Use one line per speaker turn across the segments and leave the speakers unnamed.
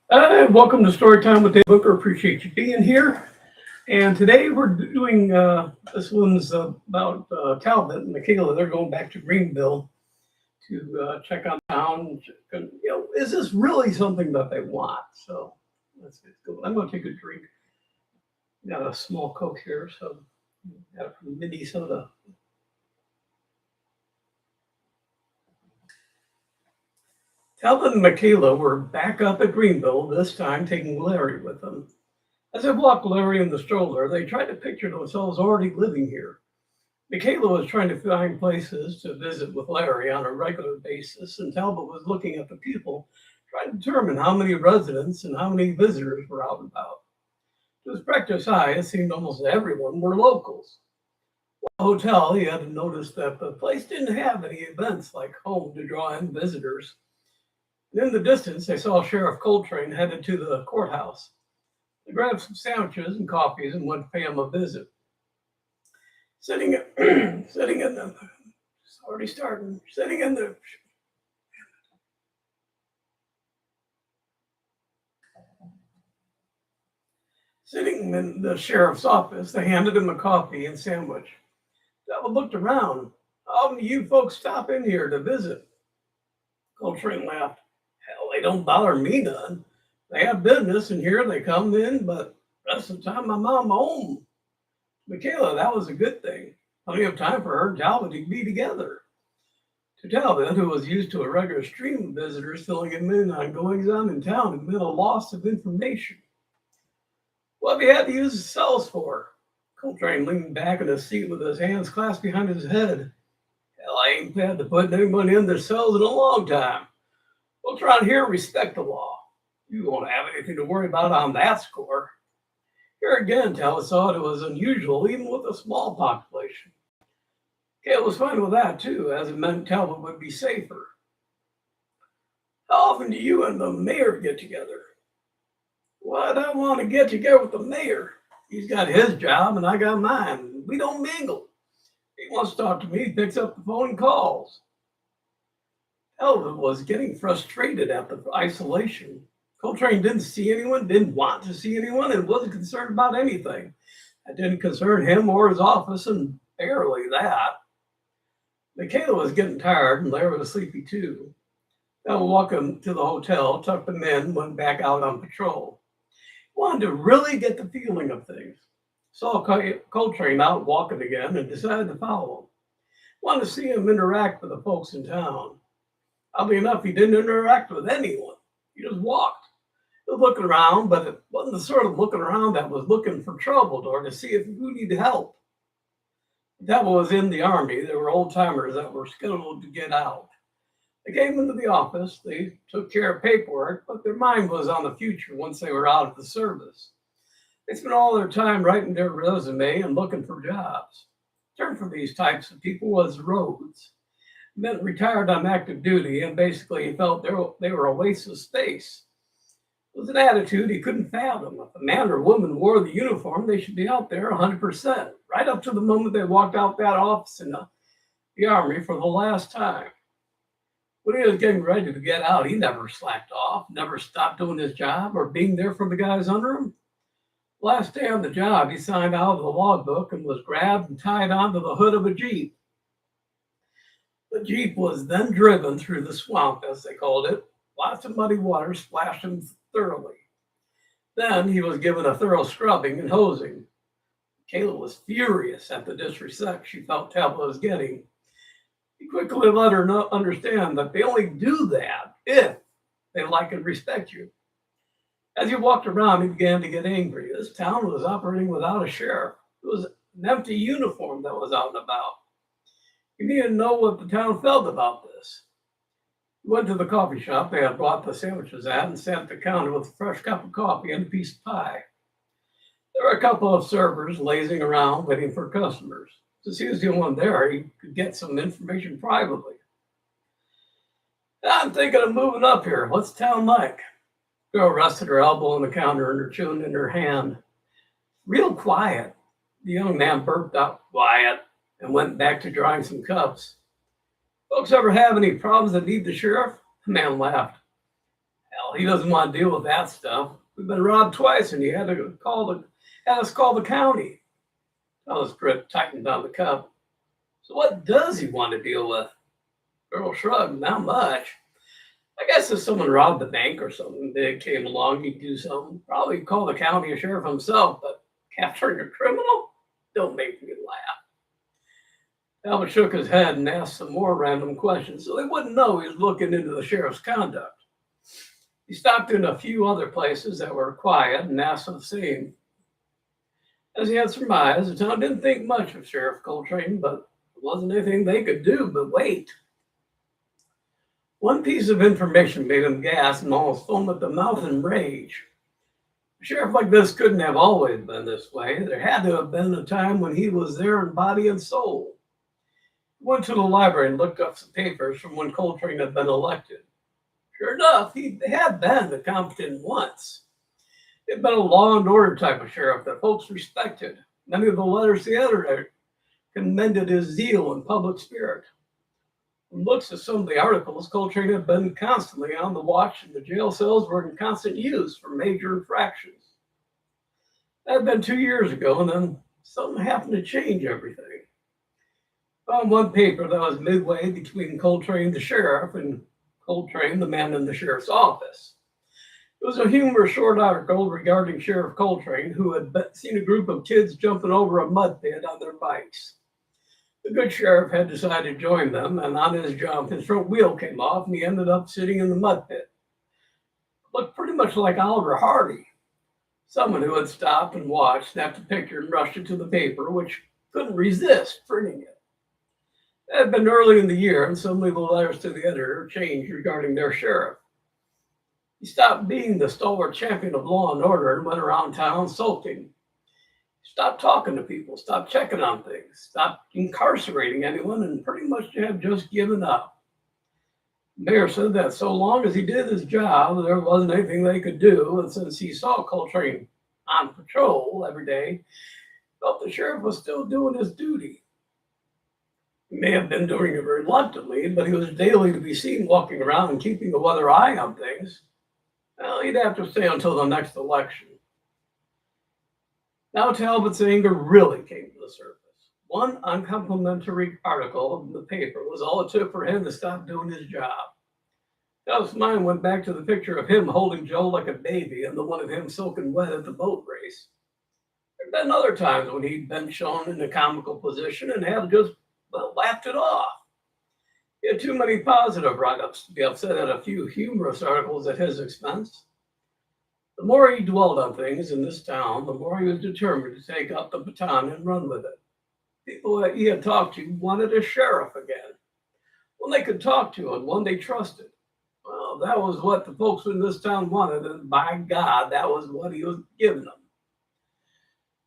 Welcome to Storytime with Dave Booker. Appreciate you being here. And today we're doing this one's about Talbot and Makayla. They're going back to Greenville to check on town. Is this really something that they want? So let's get going. I'm going to take a drink. Got a small Coke here, so got it from Minnesota. Talbot and Makayla were back up at Greenville, this time taking Larry with them. As they walked Larry in the stroller, they tried to picture themselves already living here. Makayla was trying to find places to visit with Larry on a regular basis, and Talbot was looking at the people, trying to determine how many residents and how many visitors were out and about. To his practiced eye, it seemed almost everyone were locals. At the hotel, he had noticed that the place didn't have any events like home to draw in visitors. And in the distance, they saw Sheriff Coltrain headed to the courthouse. They grabbed some sandwiches and coffees and went to pay him a visit. Sitting in the, it's already starting, sitting in the sheriff's office, they handed him a coffee and sandwich. Talbot looked around. How many of you folks stop in here to visit? Coltrane laughed. Hell, they don't bother me none. They have business and here they come in, but the rest of the time my mom home. Makayla, that was a good thing. Plenty of time for her and Talbot to be together. To Talbot, who was used to a regular stream of visitors filling him in on goings on in town, it meant a loss of information. What have you had to use the cells for? Coltrane leaned back in his seat with his hands clasped behind his head. Hell, I ain't had to put anyone in their cells in a long time. Folks around here respect the law. You won't have anything to worry about on that score. Here again, Talbot thought it was unusual, even with a small population. Cale was fine with that, too, as it meant Talbot would be safer. How often do you and the mayor get together? Why do I want to get together with the mayor? He's got his job and I got mine. We don't mingle. If he wants to talk to me, he picks up the phone and calls. Talbot was getting frustrated at the isolation. Coltrane didn't see anyone, didn't want to see anyone, and wasn't concerned about anything. That didn't concern him or his office, and barely that. Makayla was getting tired, and Larry was sleepy too. Talbot walked him to the hotel, tucked him in, went back out on patrol. He wanted to really get the feeling of things. Saw Coltrane out walking again and decided to follow him. Wanted to see him interact with the folks in town. Oddly enough, he didn't interact with anyone. He just walked. He was looking around, but it wasn't the sort of looking around that was looking for trouble or to see if who needed help. That was in the Army. There were old timers that were scheduled to get out. They came into the office. They took care of paperwork, but their mind was on the future once they were out of the service. They spent all their time writing their resume and looking for jobs. The term for these types of people was roads. It meant retired on active duty, and basically he felt they were a waste of space. It was an attitude he couldn't fathom. If a man or woman wore the uniform, they should be out there 100%, right up to the moment they walked out that office in the Army for the last time. When he was getting ready to get out, he never slacked off, never stopped doing his job or being there for the guys under him. Last day on the job, he signed out of the logbook and was grabbed and tied onto the hood of a Jeep. The Jeep was then driven through the swamp, as they called it. Lots of muddy water splashed him thoroughly. Then he was given a thorough scrubbing and hosing. Kayla was furious at the disrespect she felt Talbot was getting. He quickly let her understand that they only do that if they like and respect you. As he walked around, he began to get angry. This town was operating without a sheriff. It was an empty uniform that was out and about. He needed to know what the town felt about this. He went to the coffee shop they had brought the sandwiches at and sat at the counter with a fresh cup of coffee and a piece of pie. There were a couple of servers lazing around waiting for customers. Since he was the only one there, he could get some information privately. I'm thinking of moving up here. What's town like? The girl rested her elbow on the counter and her chin in her hand. Real quiet. The young man burped out quiet and went back to drying some cups. Folks ever have any problems that need the sheriff? The man laughed. Well, he doesn't want to deal with that stuff. We've been robbed twice, and he had us call the county. Fella's grip tightened on the cup. So what does he want to deal with? Girl shrugged. Not much. I guess if someone robbed the bank or something big came along, he'd do something. Probably call the county or sheriff himself, but capturing a criminal? Don't make me laugh. Talbot shook his head and asked some more random questions so they wouldn't know he was looking into the sheriff's conduct. He stopped in a few other places that were quiet and asked the same. As he had surmised, the town didn't think much of Sheriff Coltrain, but there wasn't anything they could do but wait. One piece of information made him gasp and almost foam at the mouth in rage. A sheriff like this couldn't have always been this way. There had to have been a time when he was there in body and soul. He went to the library and looked up some papers from when Coltrane had been elected. Sure enough, he had been the competent once. He had been a law and order type of sheriff that folks respected. Many of the letters to the editor commended his zeal and public spirit. From looks at some of the articles, Coltrane had been constantly on the watch, and the jail cells were in constant use for major infractions. That had been 2 years ago, and then something happened to change everything. Found one paper that was midway between Coltrane, the sheriff, and Coltrane, the man in the sheriff's office. It was a humorous short article regarding Sheriff Coltrain, who had seen a group of kids jumping over a mud pit on their bikes. The good sheriff had decided to join them, and on his jump, his front wheel came off, and he ended up sitting in the mud pit. Looked pretty much like Oliver Hardy. Someone who had stopped and watched snapped a picture and rushed it to the paper, which couldn't resist printing it. It had been early in the year, and suddenly the letters to the editor changed regarding their sheriff. He stopped being the stalwart champion of law and order and went around town sulking. He stopped talking to people, stopped checking on things, stopped incarcerating anyone, and pretty much had just given up. The mayor said that so long as he did his job, there wasn't anything they could do, and since he saw Coltrane on patrol every day, he felt the sheriff was still doing his duty. He may have been doing it reluctantly, but he was daily to be seen walking around and keeping a weather eye on things. Well, he'd have to stay until the next election. Now Talbot's anger really came to the surface. One uncomplimentary article in the paper was all it took for him to stop doing his job. Talbot's mind went back to the picture of him holding Joe like a baby and the one of him soaking wet at the boat race. There had been other times when he'd been shown in a comical position and had just laughed it off. He had too many positive write-ups to be upset at a few humorous articles at his expense. The more he dwelled on things in this town, the more he was determined to take up the baton and run with it. People that he had talked to wanted a sheriff again, one they could talk to and one they trusted. Well, that was what the folks in this town wanted, and by God, that was what he was giving them.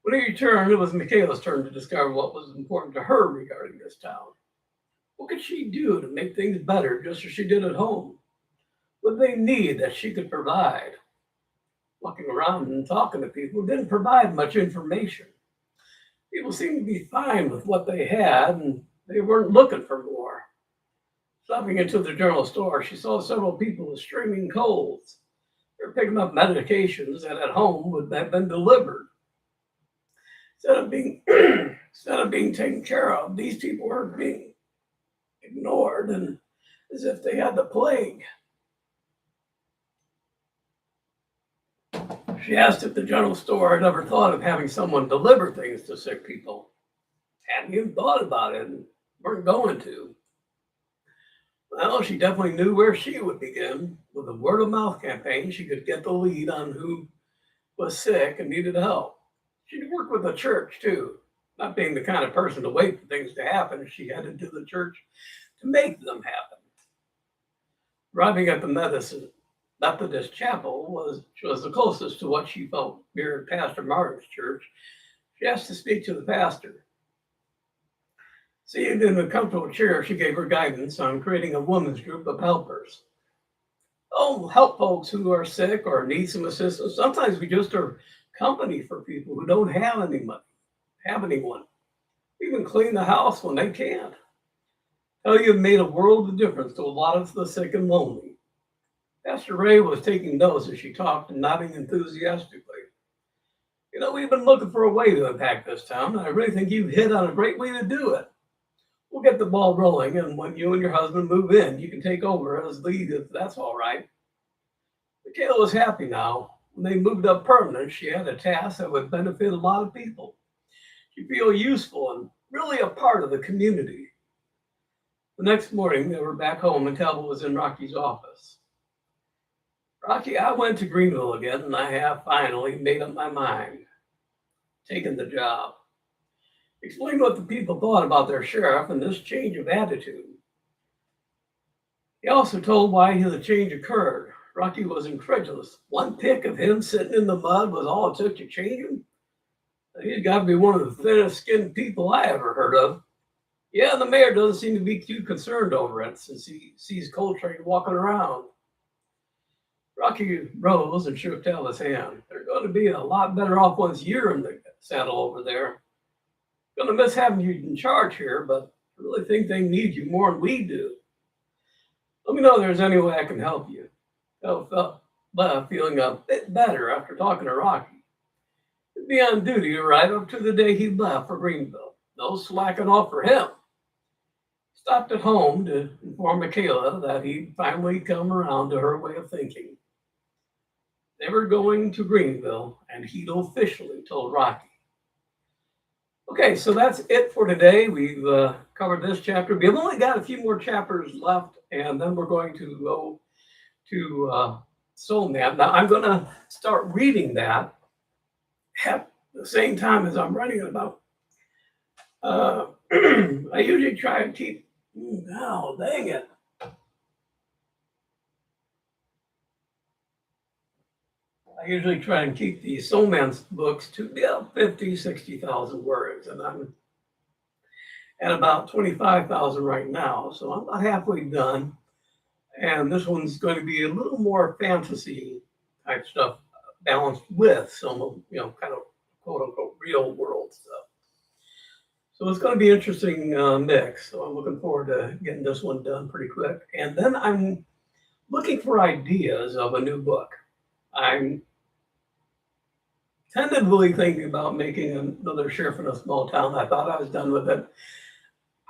When he returned, it was Makayla's turn to discover what was important to her regarding this town. What could she do to make things better just as she did at home? What did they need that she could provide? Walking around and talking to people didn't provide much information. People seemed to be fine with what they had, and they weren't looking for more. Stopping into the general store, she saw several people with streaming colds. They were picking up medications that at home would have been delivered. Instead of being taken care of, these people were being ignored and as if they had the plague. She asked if the general store had ever thought of having someone deliver things to sick people. Hadn't even thought about it and weren't going to. Well, she definitely knew where she would begin. With a word-of-mouth campaign, she could get the lead on who was sick and needed help. She'd work with the church, too. Not being the kind of person to wait for things to happen, she headed to the church to make them happen. Arriving at the Methodist chapel was the closest to what she felt mirrored Pastor Martin's church. She asked to speak to the pastor. Seated in a comfortable chair, she gave her guidance on creating a women's group of helpers. Oh, help folks who are sick or need some assistance. Sometimes we just are company for people who don't have anyone. Even clean the house when they can't. Tell you have made a world of difference to a lot of the sick and lonely. Pastor Ray was taking notes as she talked and nodding enthusiastically. You know, we've been looking for a way to impact this town, and I really think you've hit on a great way to do it. We'll get the ball rolling, and when you and your husband move in, you can take over as lead if that's all right. Makayla was happy now. When they moved up permanent, she had a task that would benefit a lot of people. She'd feel useful and really a part of the community. The next morning, they were back home, and Talbot was in Rocky's office. Rocky, I went to Greenville again, and I have finally made up my mind. Taken the job. Explained what the people thought about their sheriff and this change of attitude. He also told why the change occurred. Rocky was incredulous. One pick of him sitting in the mud was all it took to change him? He's got to be one of the thinnest skinned people I ever heard of. Yeah, the mayor doesn't seem to be too concerned over it since he sees Coltrain walking around. Rocky rose and shook Talbot's hand. They're going to be a lot better off once you're in the saddle over there. Going to miss having you in charge here, but I really think they need you more than we do. Let me know if there's any way I can help you. I felt feeling a bit better after talking to Rocky. He'd be on duty right up to the day he left for Greenville. No slacking off for him. Stopped at home to inform Makayla that he'd finally come around to her way of thinking. They were going to Greenville, and he'd officially told Rocky. Okay, so that's it for today. We've covered this chapter. We've only got a few more chapters left, and then we're going to go to Soul Map. Now, I'm going to start reading that at the same time as I'm writing about. I usually try to keep. Oh, dang it. I usually try and keep the Soul Man's books to 50, 60,000 words, and I'm at about 25,000 right now, so I'm about halfway done. And this one's going to be a little more fantasy type stuff balanced with some of, kind of quote unquote real world stuff. So it's going to be an interesting mix. So I'm looking forward to getting this one done pretty quick. And then I'm looking for ideas of a new book. I'm tentatively thinking about making another Sheriff in a Small Town. I thought I was done with it.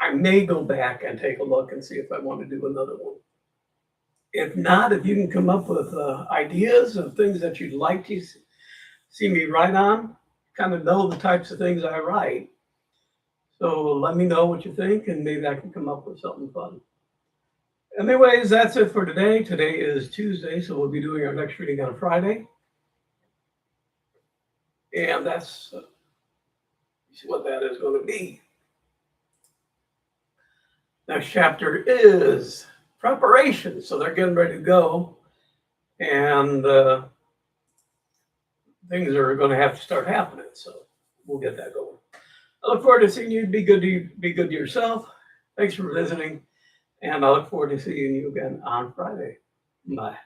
I may go back and take a look and see if I want to do another one. If not, if you can come up with ideas of things that you'd like to see me write on, kind of know the types of things I write. So let me know what you think, and maybe I can come up with something fun. Anyways, that's it for today. Today is Tuesday, so we'll be doing our next reading on Friday. And that's what that is going to be. Next chapter is preparation. So they're getting ready to go. And things are going to have to start happening. So we'll get that going. I look forward to seeing you. Be good to yourself. Thanks for visiting. And I look forward to seeing you again on Friday. Bye.